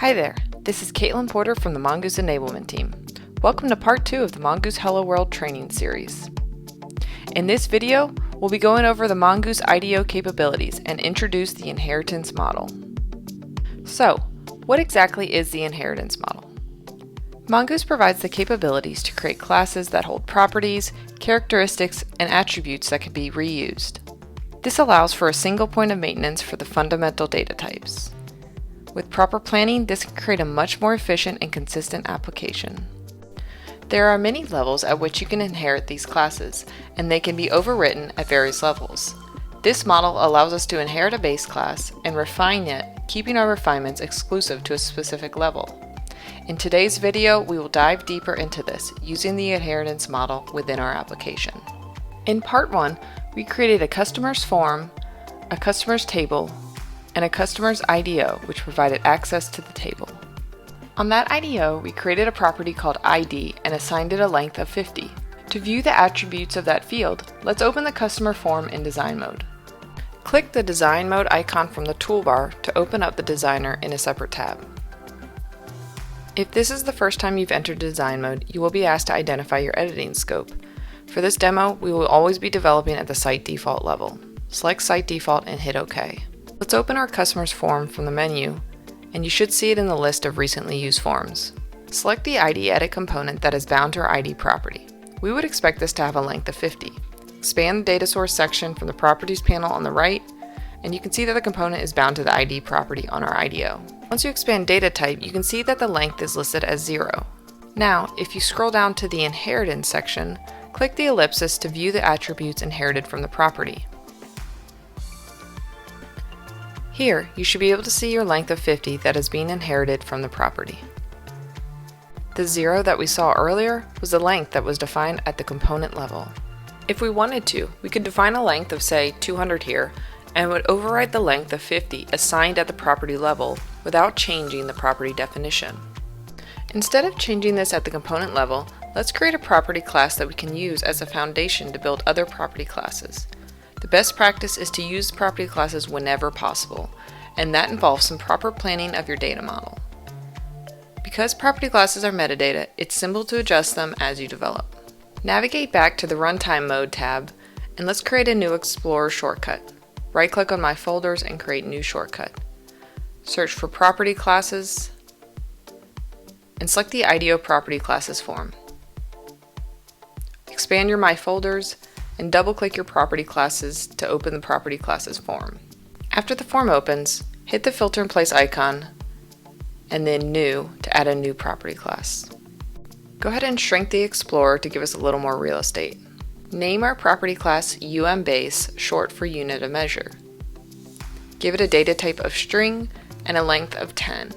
Hi there, this is Caitlin Porter from the Mongoose Enablement Team. Welcome to part 2 of the Mongoose Hello World training series. In this video, we'll be going over the Mongoose IDO capabilities and introduce the inheritance model. So, what exactly is the inheritance model? Mongoose provides the capabilities to create classes that hold properties, characteristics, and attributes that can be reused. This allows for a single point of maintenance for the fundamental data types. With proper planning, this can create a much more efficient and consistent application. There are many levels at which you can inherit these classes, and they can be overwritten at various levels. This model allows us to inherit a base class and refine it, keeping our refinements exclusive to a specific level. In today's video, we will dive deeper into this using the inheritance model within our application. In part 1, we created a customer's form, a customer's table, and a customer's IDO, which provided access to the table. On that IDO, we created a property called ID and assigned it a length of 50. To view the attributes of that field, let's open the customer form in design mode. Click the design mode icon from the toolbar to open up the designer in a separate tab. If this is the first time you've entered design mode, you will be asked to identify your editing scope. For this demo, we will always be developing at the site default level. Select site default and hit OK. Let's open our customer's form from the menu, and you should see it in the list of recently used forms. Select the ID edit component that is bound to our ID property. We would expect this to have a length of 50. Expand the data source section from the properties panel on the right, and you can see that the component is bound to the ID property on our IDO. Once you expand data type, you can see that the length is listed as 0. Now, if you scroll down to the inheritance section, click the ellipsis to view the attributes inherited from the property. Here, you should be able to see your length of 50 that is being inherited from the property. The 0 that we saw earlier was the length that was defined at the component level. If we wanted to, we could define a length of, say, 200 here, and would override the length of 50 assigned at the property level without changing the property definition. Instead of changing this at the component level, let's create a property class that we can use as a foundation to build other property classes. The best practice is to use property classes whenever possible, and that involves some proper planning of your data model. Because property classes are metadata, it's simple to adjust them as you develop. Navigate back to the Runtime Mode tab, and let's create a new Explorer shortcut. Right-click on My Folders and create New Shortcut. Search for Property Classes, and select the IDO Property Classes form. Expand your My Folders, and double-click your property classes to open the property classes form. After the form opens, hit the filter in place icon and then new to add a new property class. Go ahead and shrink the Explorer to give us a little more real estate. Name our property class UMBase, short for unit of measure. Give it a data type of string and a length of 10.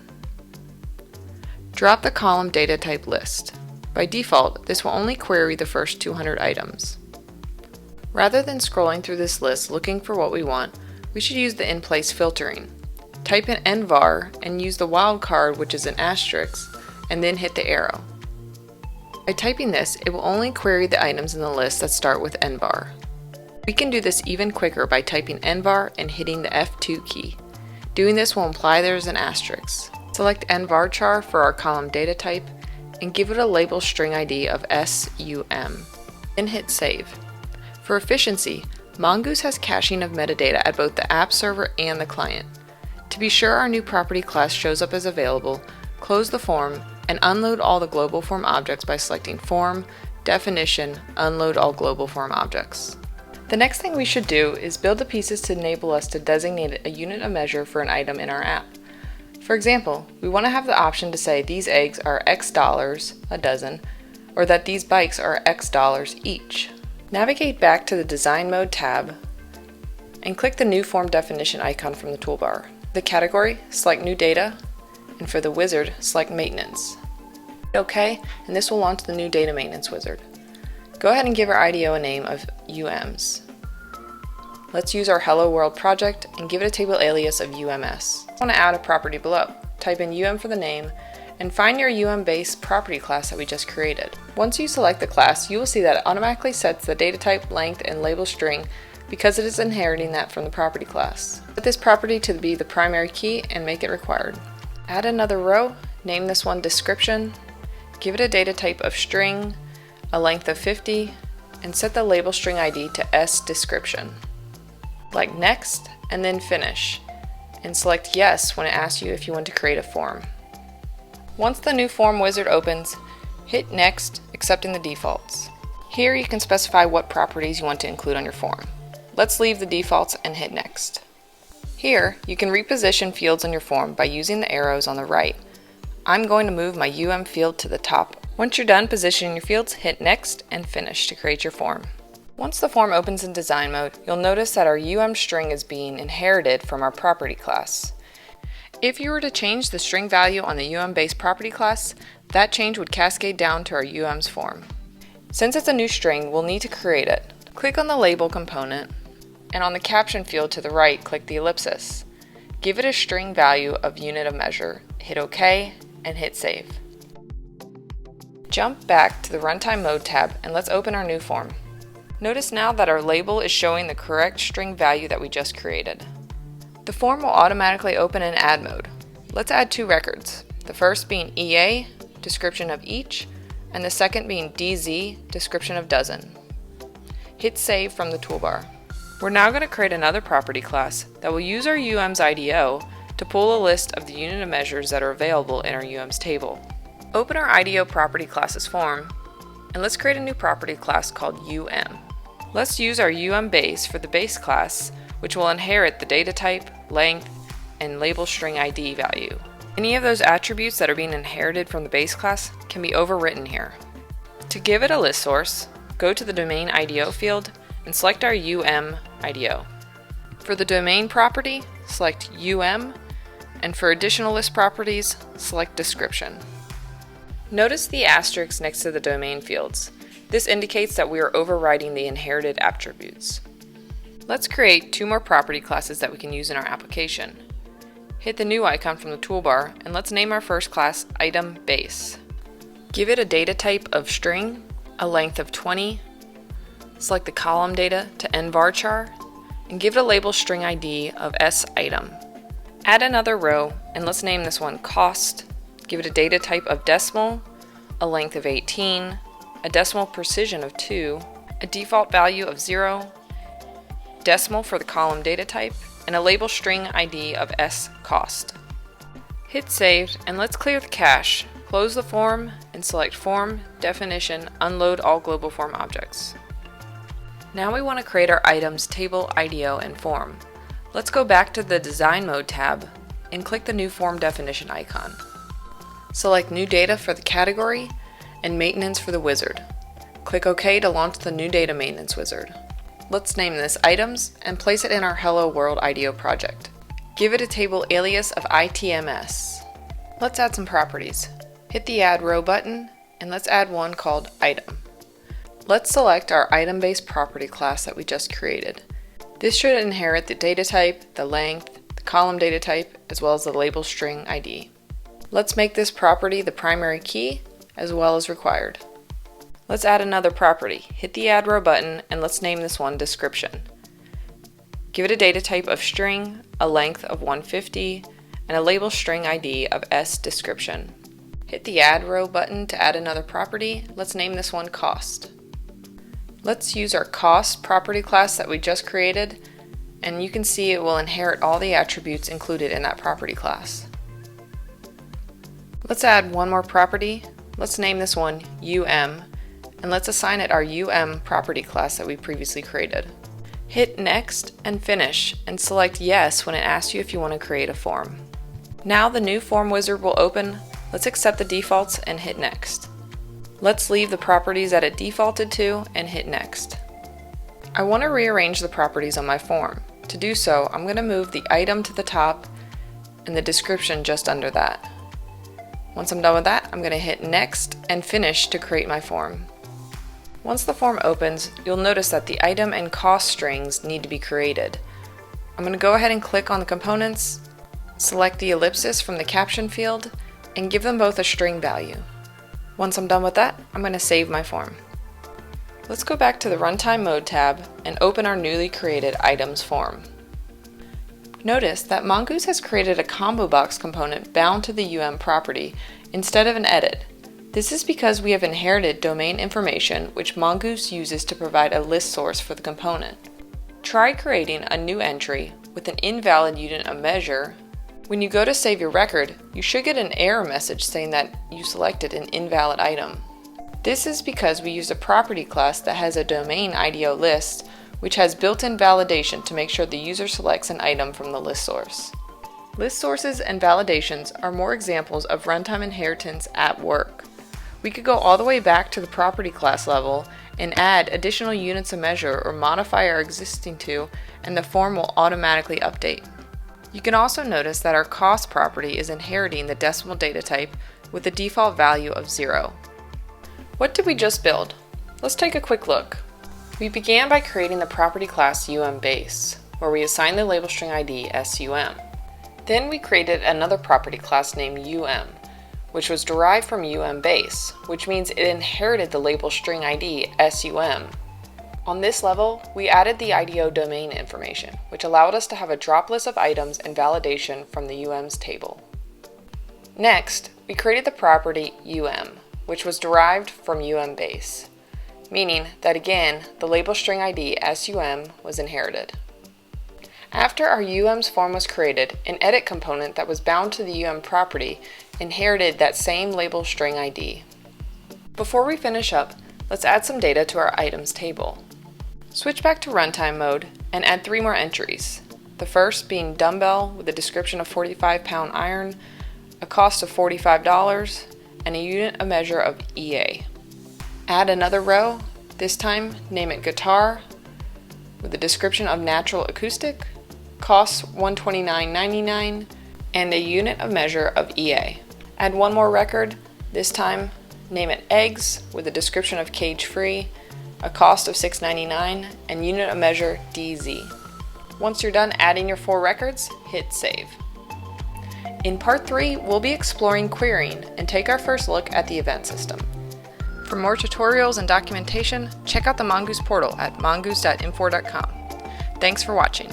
Drop the column data type list. By default, this will only query the first 200 items. Rather than scrolling through this list looking for what we want, we should use the in-place filtering. Type in nvar and use the wildcard, which is an asterisk, and then hit the arrow. By typing this, it will only query the items in the list that start with nvar. We can do this even quicker by typing nvar and hitting the F2 key. Doing this will imply there is an asterisk. Select nvarchar for our column data type and give it a label string ID of SUM. Then hit save. For efficiency, Mongoose has caching of metadata at both the app server and the client. To be sure our new property class shows up as available, close the form and unload all the global form objects by selecting Form, Definition, Unload all global form objects. The next thing we should do is build the pieces to enable us to designate a unit of measure for an item in our app. For example, we want to have the option to say these eggs are X dollars a dozen, or that these bikes are X dollars each. Navigate back to the Design Mode tab and click the New Form Definition icon from the toolbar. The category, select New Data, and for the wizard, select Maintenance. Hit OK, and this will launch the new Data Maintenance wizard. Go ahead and give our IDO a name of UMs. Let's use our Hello World project and give it a table alias of UMS. I want to add a property below. Type in UM for the name, and find your UM-based property class that we just created. Once you select the class, you will see that it automatically sets the data type, length, and label string because it is inheriting that from the property class. Set this property to be the primary key and make it required. Add another row, name this one description, give it a data type of string, a length of 50, and set the label string ID to S description. Select next and then finish, and select yes when it asks you if you want to create a form. Once the new form wizard opens, hit next, accepting the defaults. Here you can specify what properties you want to include on your form. Let's leave the defaults and hit next. Here, you can reposition fields on your form by using the arrows on the right. I'm going to move my field to the top. Once you're done positioning your fields, hit next and finish to create your form. Once the form opens in design mode, you'll notice that our string is being inherited from our property class. If you were to change the string value on the base property class, that change would cascade down to our form. Since it's a new string, we'll need to create it. Click on the label component, and on the caption field to the right, click the ellipsis. Give it a string value of unit of measure, hit OK, and hit save. Jump back to the Runtime Mode tab and let's open our new form. Notice now that our label is showing the correct string value that we just created. The form will automatically open in add mode. Let's add two records, the first being EA, description of each, and the second being DZ, description of dozen. Hit save from the toolbar. We're now going to create another property class that will use our IDO to pull a list of the unit of measures that are available in our table. Open our IDO property class's form, and let's create a new property class called Let's use our base for the base class, which will inherit the data type, length, and label string ID value. Any of those attributes that are being inherited from the base class can be overwritten here. To give it a list source, go to the domain IDO field and select our IDO. For the domain property, select and for additional list properties, select description. Notice the asterisk next to the domain fields. This indicates that we are overriding the inherited attributes. Let's create two more property classes that we can use in our application. Hit the new icon from the toolbar and let's name our first class Item Base. Give it a data type of string, a length of 20, select the column data to nvarchar, and give it a label string ID of sitem. Add another row, and let's name this one Cost, give it a data type of decimal, a length of 18, a decimal precision of 2, a default value of 0, decimal for the column data type, and a label string ID of scost. Hit save, and let's clear the cache, close the form, and select Form, Definition, Unload all global form objects. Now we want to create our items table, IDO, and form. Let's go back to the Design Mode tab and click the new form definition icon. Select New Data for the category and Maintenance for the wizard. Click OK to launch the New Data Maintenance wizard. Let's name this Items and place it in our Hello World IDO project. Give it a table alias of ITMS. Let's add some properties. Hit the Add Row button and let's add one called Item. Let's select our item-based property class that we just created. This should inherit the data type, the length, the column data type, as well as the label string ID. Let's make this property the primary key, as well as required. Let's add another property. Hit the Add Row button and let's name this one Description. Give it a data type of string, a length of 150, and a label string ID of sDescription. Hit the Add Row button to add another property. Let's name this one Cost. Let's use our Cost property class that we just created, and you can see it will inherit all the attributes included in that property class. Let's add one more property. Let's name this one and let's assign it our property class that we previously created. Hit Next and Finish, and select Yes when it asks you if you want to create a form. Now the new form wizard will open. Let's accept the defaults and hit Next. Let's leave the properties that it defaulted to and hit Next. I want to rearrange the properties on my form. To do so, I'm going to move the item to the top and the description just under that. Once I'm done with that, I'm going to hit Next and Finish to create my form. Once the form opens, you'll notice that the item and cost strings need to be created. I'm going to go ahead and click on the components, select the ellipsis from the caption field, and give them both a string value. Once I'm done with that, I'm going to save my form. Let's go back to the Runtime Mode tab and open our newly created items form. Notice that Mongoose has created a combo box component bound to the UM property instead of an edit. This is because we have inherited domain information which Mongoose uses to provide a list source for the component. Try creating a new entry with an invalid unit of measure. When you go to save your record, you should get an error message saying that you selected an invalid item. This is because we use a property class that has a domain IDO list, which has built-in validation to make sure the user selects an item from the list source. List sources and validations are more examples of runtime inheritance at work. We could go all the way back to the property class level and add additional units of measure or modify our existing two, and the form will automatically update. You can also notice that our cost property is inheriting the decimal data type with the default value of 0. What did we just build? Let's take a quick look. We began by creating the property class UMBase, where we assigned the label string ID SUM. Then we created another property class named UM, which was derived from UMBase, which means it inherited the label string ID SUM. On this level, we added the IDO domain information, which allowed us to have a drop list of items and validation from the UM's table. Next, we created the property UM, which was derived from UMBase, meaning that again, the label string ID SUM was inherited. After our UM's form was created, an edit component that was bound to the UM property inherited that same label string ID. Before we finish up, let's add some data to our items table. Switch back to runtime mode and add 3 more entries. The first being dumbbell with a description of 45-pound iron, a cost of $45, and a unit of measure of EA. Add another row, this time name it guitar, with a description of natural acoustic, costs $129.99, and a unit of measure of EA. Add one more record, this time name it eggs, with a description of cage-free, a cost of $6.99, and unit of measure DZ. Once you're done adding your 4 records, hit save. In part 3, we'll be exploring querying and take our first look at the event system. For more tutorials and documentation, check out the Mongoose portal at mongoose.infor.com. Thanks for watching.